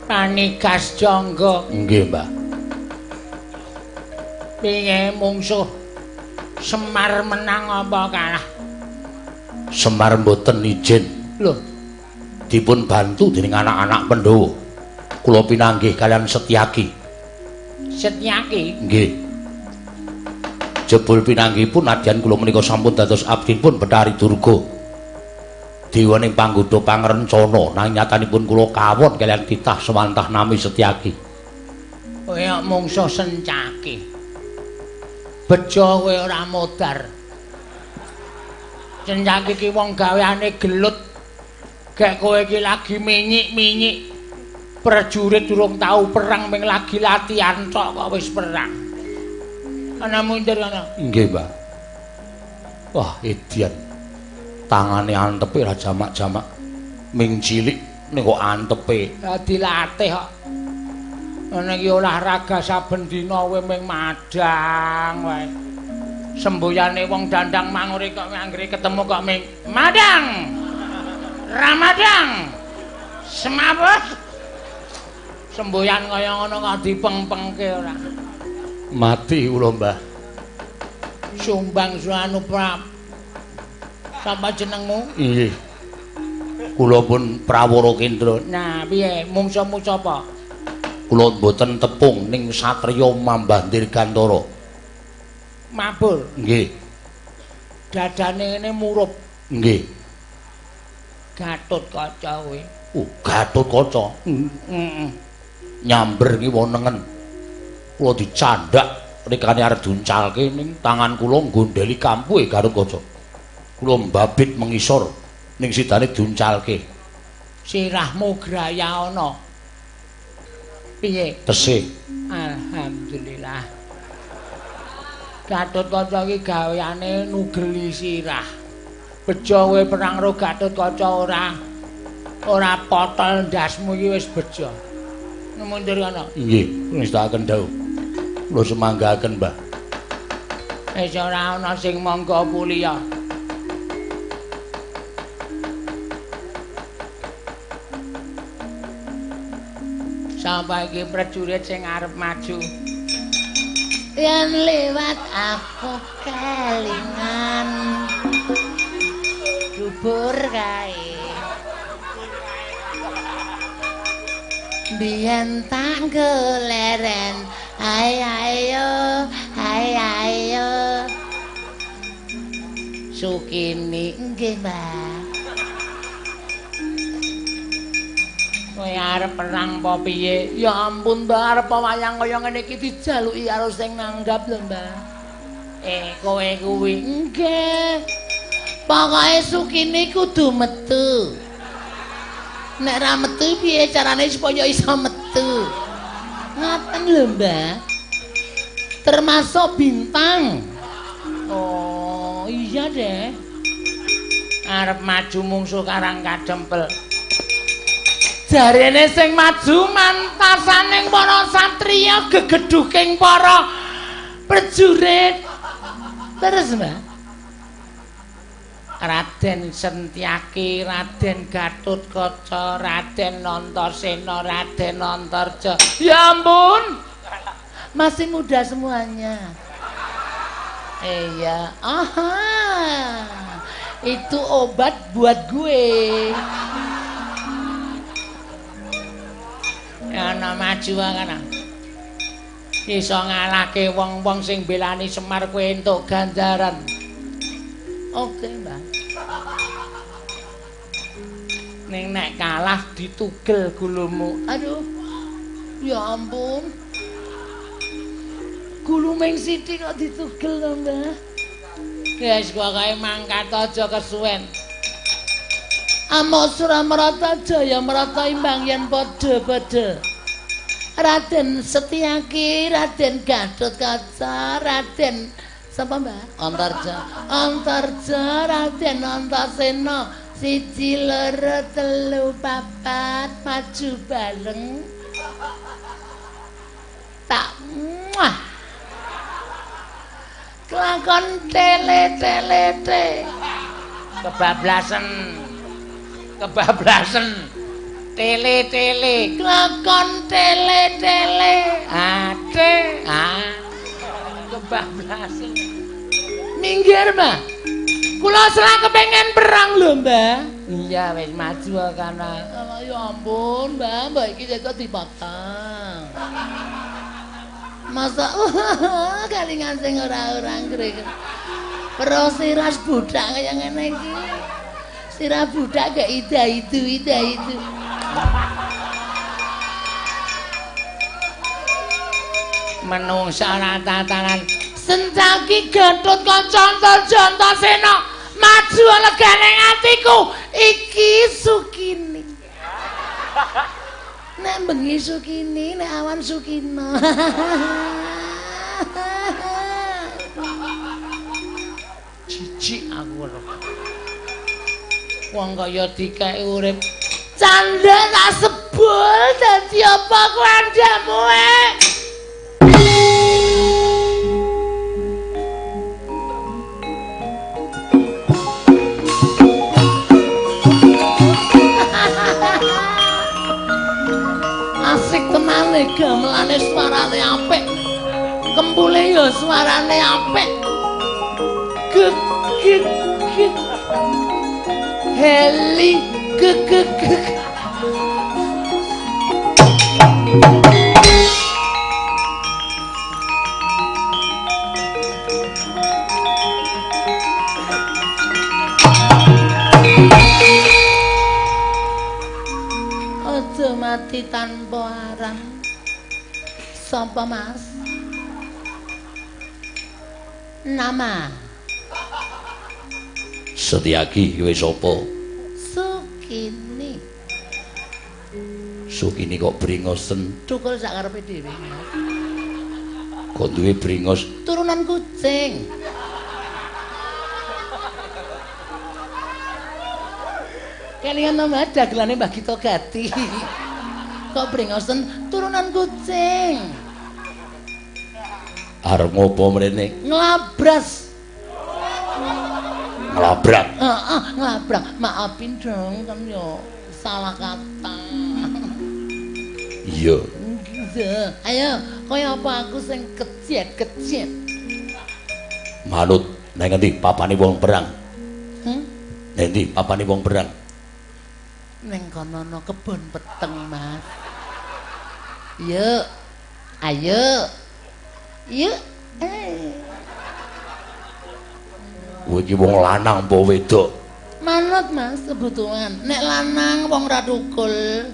Panikas Jangga. Nggih, Mbah. Piye mungsuh Semar menang apa kalah? Semar mboten ijin. Lho, Dipun bantu dening anak-anak Pandhawa. Kula pinanggih kalian Setyaki. Setyaki. Nggih. Jebul pinanggihipun nadyan kula menika sampun dados abdipun Bathari Durga. Dewaning panggoda pangrencana nanging nyatanipun kula kawon kalian titah sewantah nami Setyaki. Kaya mungsuh Sencaki. Bejo kowe ora modar. Sencaki ki wong gaweane gelut. Gek kowe iki lagi minyik-minyik. Prajurit durung tau perang ming lagi latihan tok kok wis perang. Ana mundur ana. Nggih, Mbah. Wah, edian. Tangane antepe ra jamak-jamak. Ming cilik ning kok antepe. Dilatih kok. Ana iki olahraga saben dina kowe ming madang wae. Semboyane wong dandang mangure kok anggere ketemu kok ming madang. Ramadang. Semabut. Semboyan kaya ngono kok dipeng-pengke ora. Mati kula, Mbah. Sumbang Suanu Prap. Sapa jenengmu? Nggih. Kula pun Prawara Kendra. Nah, piye? Mungsuhmu sapa? Kula mboten tepung ning satriya Mambah Dirgantara. Mabur. Nggih. Dadane ngene murup. Nggih. Gatotkaca kowe. Gatotkaca. Heeh. Nyamber iki wonengen. Kula dicandhak rikane arep duncalke ning tangan kula nggondheli kampuhe Gatotkaca. Kula mbabit mengisor ning sidane duncalke. Sirahmu graya ana. Piye? Tesih. Alhamdulillah. Gatotkaca iki gaweane nugeli sirah. Bejo kowe perang karo Gatotkaca ora potol ndasmu iki wis bejo. Mundur ana. Nggih, ngestakaken dawuh. Kula semanggaken, Mbah. Wis ora ana sing mangga kuliah. Sampai iki prajurit sing arep maju. Yen lewat aku kelingan dubur kae. Biyen tak goleren, ayo, Sukini nggih, Mbak. Kowe arep perang apa piye? Ya ampun, Mbak, arep wayang kaya ngene iki dijaluki karo sing nanggap lho, Mbak. Kowe kuwi nggih. Pokoke Sukini kudu metu. Nek ra metu piye carane supaya iso metu? Ngaten lho, Mbak. Termasuk bintang. Oh, iya deh. Arep maju mungsuh Karang Kadempel. Jarene sing maju mantasaning para satriya gegeduking para prajurit. Terus, Mbak. Raden Setyaki, Raden Gatotkaca, Raden Antasena, Raden Antarja. Ya ampun. Masih muda semuanya. Iya. Aha. Itu obat buat gue. Ana maju kana. Iso ngalahke wong-wong sing belani Semar kowe entuk ganjaran. Oke, Mbak. Ning nek kalah ditugel gulumu. Aduh. Ya ampun. Gulu ming sithik kok ditugel to, Mbak. Guys, kok kae mangkat aja kesuwen. Amo Suramarata Jaya Marata imbang yen padha-padha. Raden Setyaki, Raden Gatotkaca, Raden sapa, Mbak? Antarja, Raden Antasena, 1 2 3 4 maju bareng. Tak muah. Kelakon tele. Kebablasan. Kebablasan. Tele-tele, kelakon tele-tele. Ade, kebablasan. Minggir, Mbah. Kula serang kepengen perang lho, Mbah. Iya, wis maju kana. Ya ampun, Mbah iki kok dipotong. Masa kalingan sing ora ngrek. Pero siras budak kaya ngene iki. Sirah budak gak ida itu. Menungsa tatanan Sencaki Gatut Kaca Antajantasena maju legane atiku iki Sukini. Nek bengi Sukini, nek awan Sukina. Jijik aku ora. Wong kaya dikek urip candha tak sebul dadi apa kandamu asik tenane gamelane suarane apik kempule ya suarane apik gek Heli gek Aja mati tanpa arang. Sapa Mas? Nama Setyaki kowe sapa? Sukini. Sukini kok bringosen? Tukul sak karepe dhewe. Kok duwe bringos? Turunan kucing. Kelingan nama dagelane Mbah Gito Gati. Kok bringosen turunan kucing. Arep ngopo mrene? Nglabras. Nglabrak. Nglabrak. Maafin dong kan yo salah kata. Iya. Ayo, kaya apa aku sing kecet. Manut nang ngendi papane wong perang? Nang ndi papane wong perang? Ning kono ana kebon peteng, Mas. Yuk. Ayo. Yuk. Kowe iki wong lanang apa wedok? Manut, Mas, kebutuhan. Nek lanang wong ra tukul.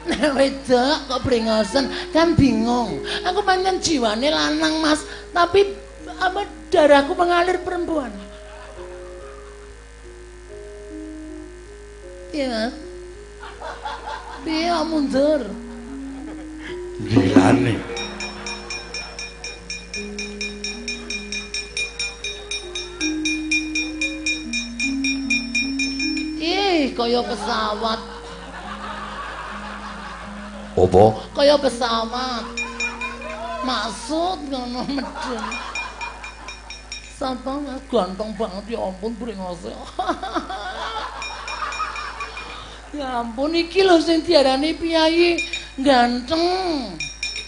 Nek wedok kok brengosen kan bingung. Aku pancen jiwane lanang, Mas, tapi apa darahku mengalir perempuan. Iya. Piye mundur? Gilane. Kaya pesawat. Apa? Kaya pesawat. Maksud ngono medhen. Sampang ganteng banget ya ampun brengose. Ya ampun iki lho sing diarani piyayi ganteng.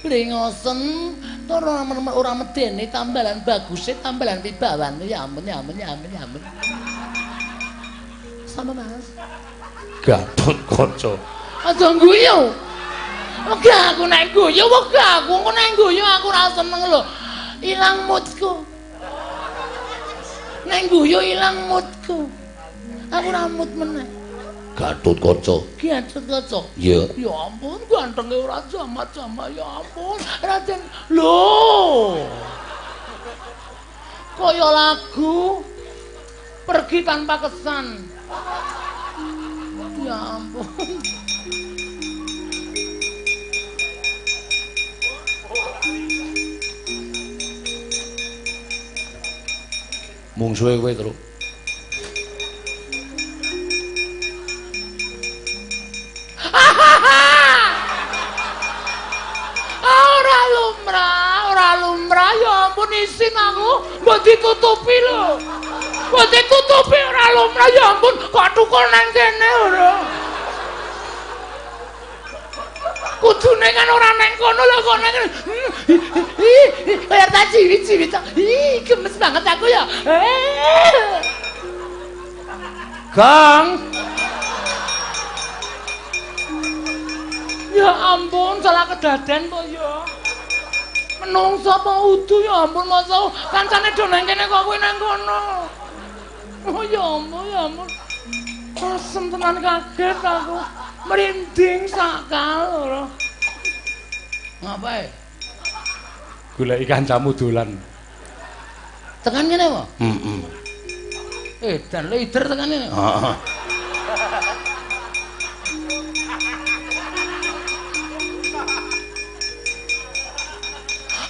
Brengosen ora medeni tambalan baguse tambalan wibawan. Ya ampun. Sama Mas. Gatut Kaca. Aja guyu. Wegah aku nek guyu, wegah aku nek guyu aku ora seneng lho. Ilang moodku. Nek guyu ilang moodku. Aku ora mood meneh. Gatut Kaca. Gatut Kaca. Iya. Ya ampun, gantenge ora jamat-jamat ya ampun. Raden, lho. Kaya lagu pergi tanpa kesan. Ya ampun. Mungsuhe kowe terus. Ora lumrah ya ampun isin aku mbok ditutupi lho. Mbok ditutupi ora lumrah ya ampun kok tukul nang kene ora. Kudune kan ora nang kono lho kok nang kene. Kaya tak ciwi-ciwi ta. Gemes banget aku ya. Gang. Ya ampun, salah kedaden kok ya. Menungso apa udu ya ampun masa kancane do nang kene kok kuwi nang kono. Oh ya ampun. Asem tenan kaget aku. Merinding sakal ora. Ngapae? Goleki kancamu dolan. Tekan kene apa? Heeh. Dan leader tekan kene. Heeh.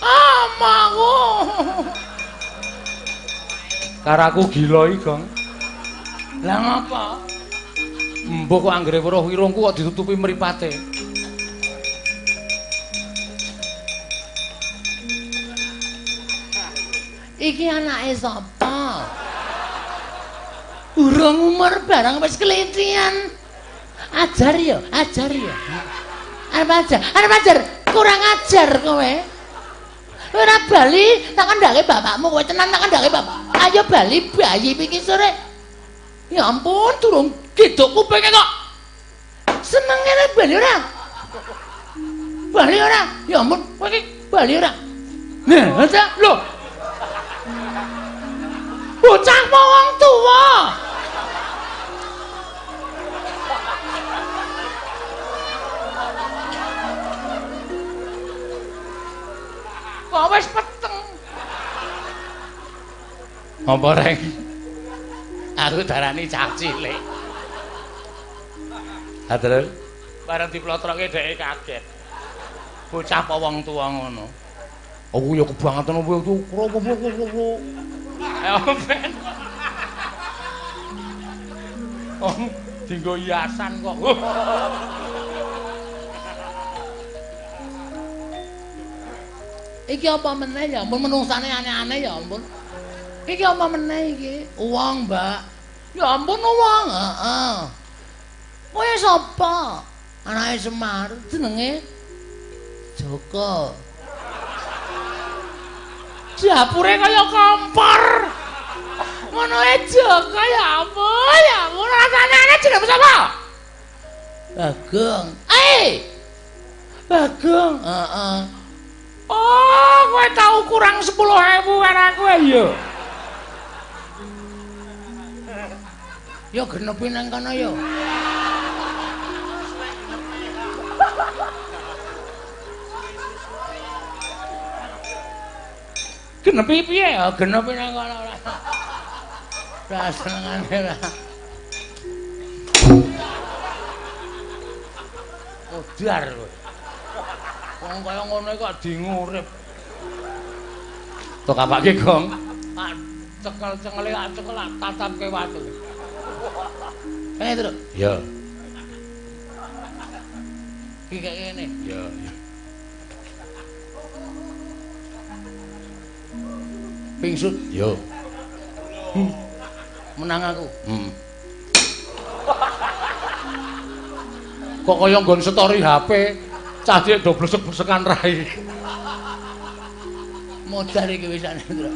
Amaku. Karaku gila iki, Gong. Lah ngapa? Mbok kok anggere weruh irungku kok ditutupi mripate. Iki anake sapa? Urung umur barang wis kelitian. Ajar ya. Arep ajar, kurang ajar kowe. Ora bali tak kandhake bapakmu kowe tenan tak kandhake bapak. Ayo bali bayi iki sore. Ya ampun, durung gedhok kupinge kok. Senengane bali ora? Bali ora? Ya ampun, kowe iki bali ora? Nah, lho. Bocah wong tuwa. Kok wis peteng. Apa reng? Aku darani cah cilik. Ha terus Bareng diplotroke dheke kaget. Bocah apa wong tuwa ngono. aku ya kebangetan opo itu. Ayo ben. Oh, dinggo hiasan kok. Iki apa meneh ya ampun menungsane aneh-aneh ya ampun. Iki apa meneh iki? Uang, Mbak. Ya ampun uang, heeh. Kowe sapa? Anake Semar, jenenge Joko. Dapure kaya kompor. Ngono ae Joko ya ampun, ya ampun rasane aneh jenenge sapa? Bagong. Bagong, heeh. Oh, kowe tau kurang 10.000 karo aku ya. Ya genepi nang kono ya. Genepi piye ya? Genepi nang kono ora. Ra senengane ra. Odar kowe. Wong kaya ngono kok dingurip. Tok apake, Gong? Tak cekel-cekele tak cekel tak tatapke watu. Kene terus. Ya. Iki kaya ngene. Ya. Pingsut. Ya. Menang aku. Kok kaya nggon story HP, cah cilik do blesek-blesekan rai. Modar iki wisane, Ndra.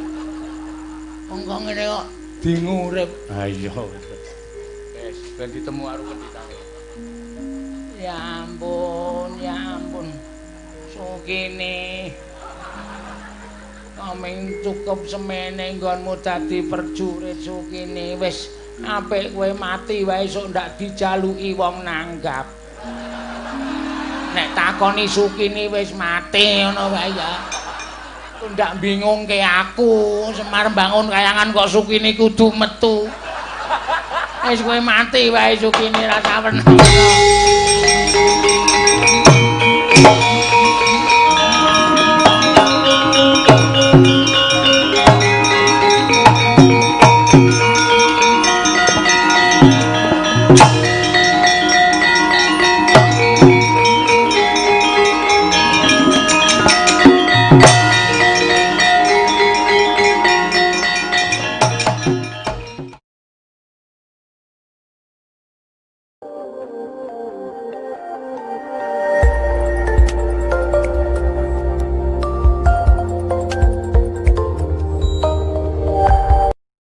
Wong kok ngene kok Dingurip. Ha iya. Wes, ben ditemu karo penditane. ya ampun. Sukine. Kaming cukup semene nggonmu dadi prajurit Sukine. Wis apik kowe mati wae sok ndak dijaluki wong nanggap. Nek takoni Sukine wis mati ngono wae ya. Ndak bingungke aku, Semar bangun kayangan kok Sukine kudu metu. Wis kowe mati wae Sukine ra sawen.